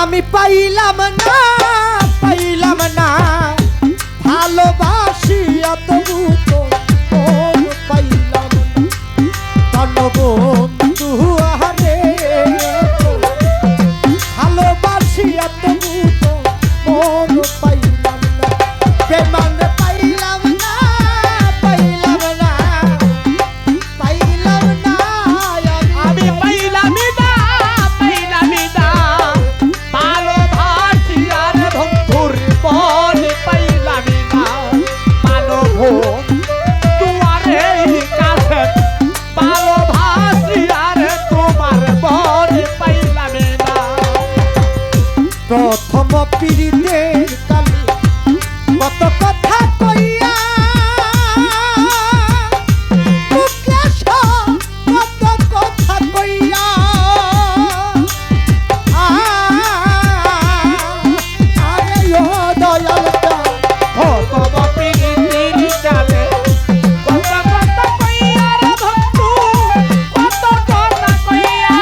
আমি পাইলাম না ভালোবাসিয়া তবু তো মন পাইলাম না বন্ধু আরে ভালোবাসিয়া তবু তো মন পাইলাম না বেমান পাইলাম না আমি পাইলামই না ভালোবাসি আর বন্ধুর মন পাইলামই না মানব তোমারে কাছে ভালোবাসি আর তোমার মন পাইলামই না প্রথম পীড়িতের কালে কত কথা কইয়া মুখে কত কথা কইয়া আরে ও দয়ালটা কত পিরিতির চালে কত কথা কইয়া রে বন্ধু কত কথা কইয়া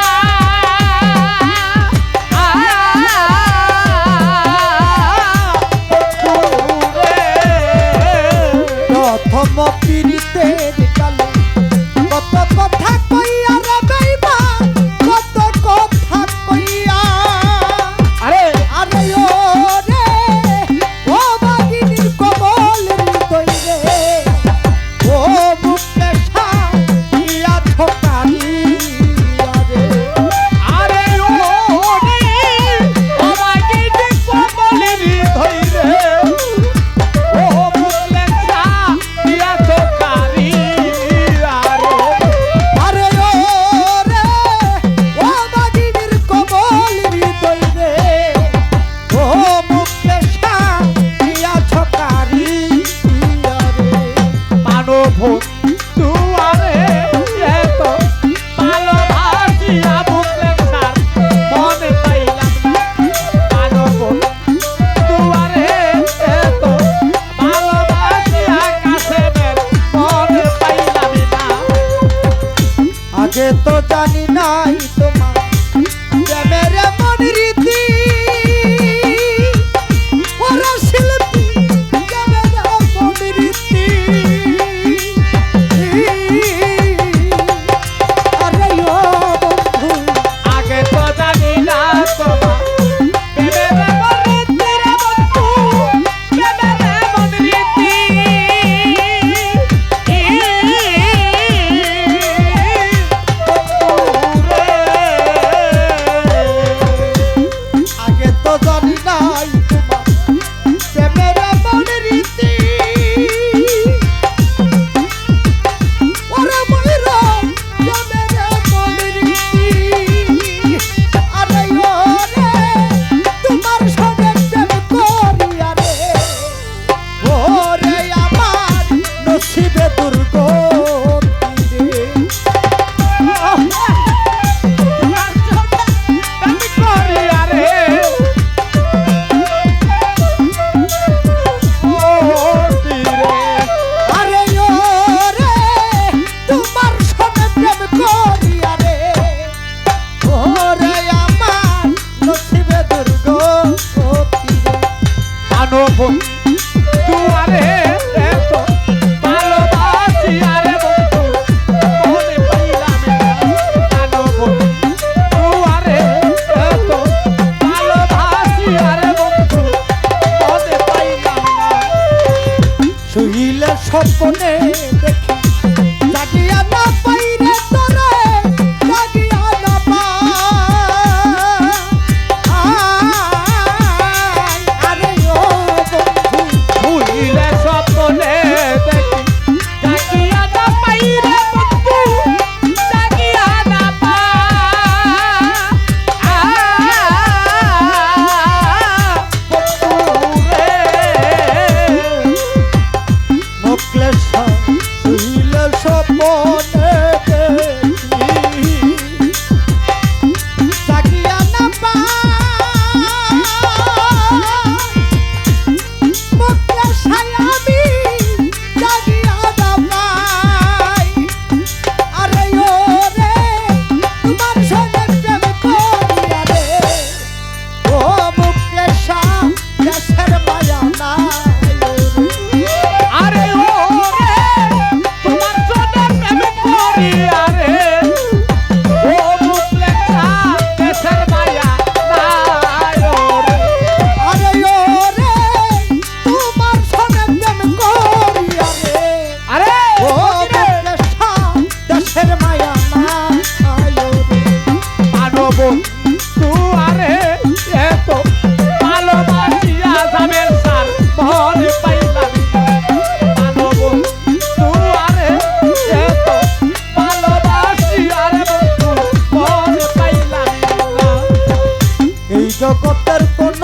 জগতের কোন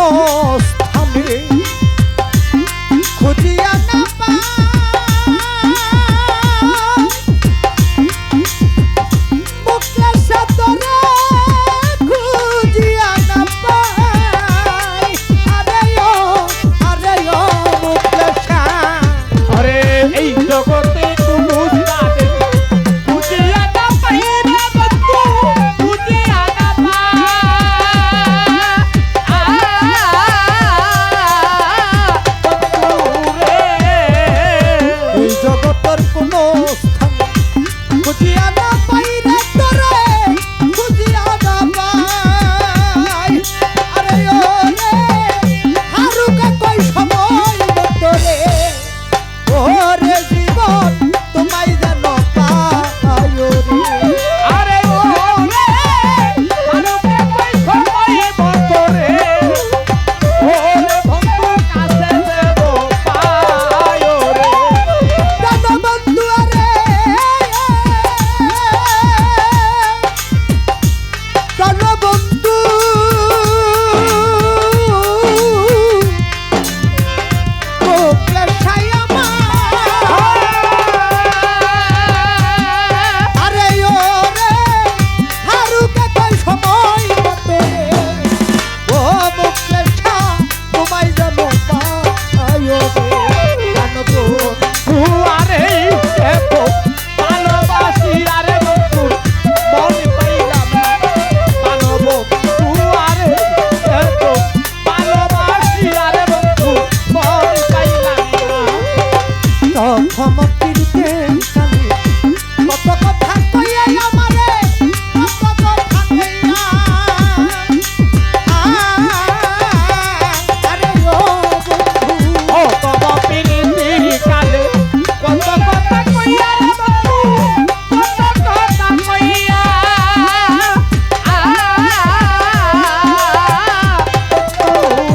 স্থানে খুঁজিয়া না পাই মুকেশা তোরে খুঁজিয়া না পাই আরে ও মুকেশা আরে এই জগতে কোনো স্থানে খুঁজিয়া না পাই রে বন্ধু, খুঁজিয়া না এই জগতের কোন স্থানে খুঁজিয়া না পাই রে তোরে খুঁজিয়া না পাই আরে ও রে হারুকা কই সময় তোরে ওরে জীবন তোমায় যেন পাই রে আরে ও রে আলোকে কই সময় বতরে ওরে বন্ধু কাছে দেব পায় রে জানো বন্ধু আরে জানো বন্ধু মুকেশাই আমার আরে ও রে হারুকে কই সময় মতো ও মুকেশা তোমায় যেন পাই রে জানো আরে এত ভালোবাসি আরে বন্ধু মন পাইলাম মানব আরে এত ভালোবাসি আরে বন্ধু মন পাইলাম প্রথম পিড়িতে কালে কত কথা কইয়া আমারে কত কথা কইয়া আরে ও বন্ধু ও তব পিরিতি কালে কত কথা কইয়া রে বন্ধু, কত কথা কইয়া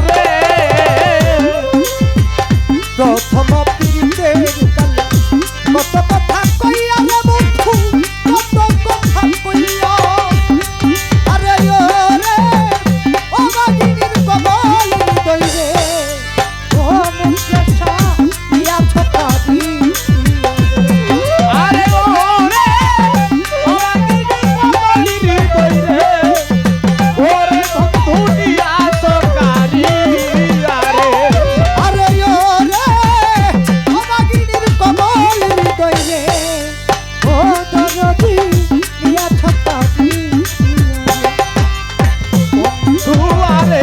রে প্রথম পিড়িতে কালে কত কথা কইয়া রে বন্ধু কত কথা কইয়া আরে ও রে ও বাগিনীর কবল দইরে ও মুকেশা ইয়া ছতারি আরে ও রে ও আকিনি কমলিনি কইরে ওরে বন্ধু নিয়া সরকারি আরে আরে ও রে ও বাগিনীর কবল দইরে ও দরদি ইয়া ছতারি বন্ধু আরে